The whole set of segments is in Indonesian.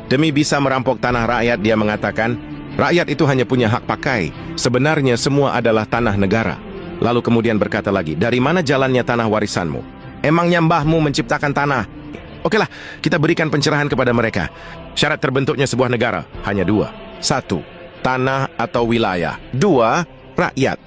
Demi bisa merampok tanah rakyat, dia mengatakan, rakyat itu hanya punya hak pakai. Sebenarnya semua adalah tanah negara. Lalu kemudian berkata lagi, dari mana jalannya tanah warisanmu? Emangnya mbahmu menciptakan tanah? Okelah, kita berikan pencerahan kepada mereka. Syarat terbentuknya sebuah negara hanya dua. Satu, tanah atau wilayah. Dua, rakyat.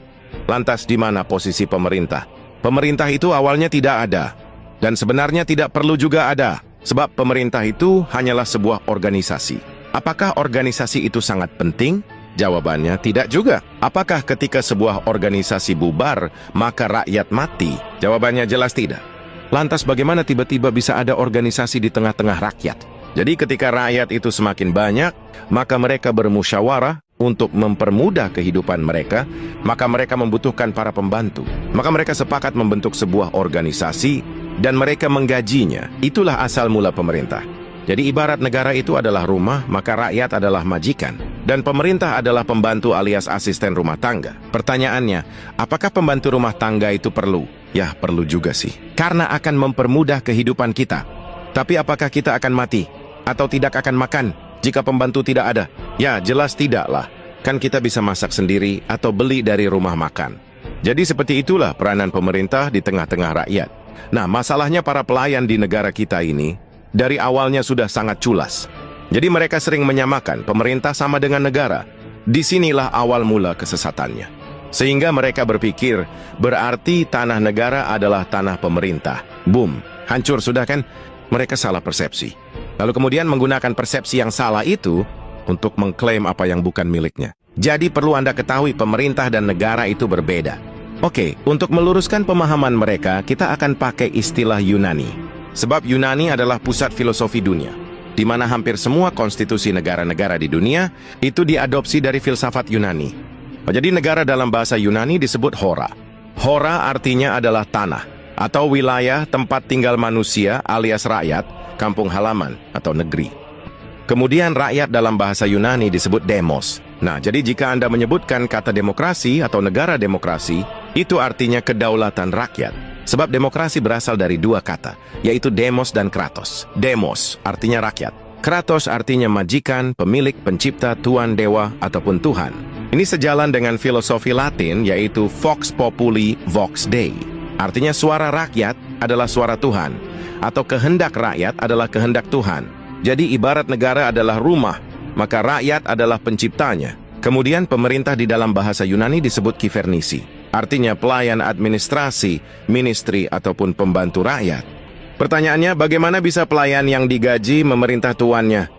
Lantas di mana posisi pemerintah? Pemerintah itu awalnya tidak ada. Dan sebenarnya tidak perlu juga ada. Sebab pemerintah itu hanyalah sebuah organisasi. Apakah organisasi itu sangat penting? Jawabannya tidak juga. Apakah ketika sebuah organisasi bubar, maka rakyat mati? Jawabannya jelas tidak. Lantas bagaimana tiba-tiba bisa ada organisasi di tengah-tengah rakyat? Jadi ketika rakyat itu semakin banyak, maka mereka bermusyawarah untuk mempermudah kehidupan mereka, maka mereka membutuhkan para pembantu. Maka mereka sepakat membentuk sebuah organisasi dan mereka menggajinya. Itulah asal mula pemerintah. Jadi ibarat negara itu adalah rumah, maka rakyat adalah majikan. Dan pemerintah adalah pembantu alias asisten rumah tangga. Pertanyaannya, apakah pembantu rumah tangga itu perlu? Ya, perlu juga sih. Karena akan mempermudah kehidupan kita. Tapi apakah kita akan mati? Atau tidak akan makan jika pembantu tidak ada? Ya, jelas tidaklah. Kan kita bisa masak sendiri atau beli dari rumah makan. Jadi seperti itulah peranan pemerintah di tengah-tengah rakyat. Nah, masalahnya para pelayan di negara kita ini dari awalnya sudah sangat culas. Jadi mereka sering menyamakan pemerintah sama dengan negara. Disinilah awal mula kesesatannya. Sehingga mereka berpikir, berarti tanah negara adalah tanah pemerintah. Boom, hancur sudah kan? Mereka salah persepsi. Lalu kemudian menggunakan persepsi yang salah itu untuk mengklaim apa yang bukan miliknya. Jadi perlu Anda ketahui pemerintah dan negara itu berbeda. Oke, untuk meluruskan pemahaman mereka, kita akan pakai istilah Yunani. Sebab Yunani adalah pusat filosofi dunia, di mana hampir semua konstitusi negara-negara di dunia itu diadopsi dari filsafat Yunani. Jadi negara dalam bahasa Yunani disebut hora. Hora artinya adalah tanah, atau wilayah tempat tinggal manusia alias rakyat, kampung halaman atau negeri. Kemudian rakyat dalam bahasa Yunani disebut demos. Nah, jadi jika Anda menyebutkan kata demokrasi atau negara demokrasi, itu artinya kedaulatan rakyat. Sebab demokrasi berasal dari dua kata, yaitu demos dan kratos. Demos artinya rakyat. Kratos artinya majikan, pemilik, pencipta, tuan, dewa, ataupun Tuhan. Ini sejalan dengan filosofi Latin, yaitu Vox Populi, Vox Dei. Artinya suara rakyat adalah suara Tuhan, atau kehendak rakyat adalah kehendak Tuhan. Jadi ibarat negara adalah rumah, maka rakyat adalah penciptanya. Kemudian pemerintah di dalam bahasa Yunani disebut kivernisi. Artinya pelayan administrasi, ministri, ataupun pembantu rakyat. Pertanyaannya, bagaimana bisa pelayan yang digaji memerintah tuannya?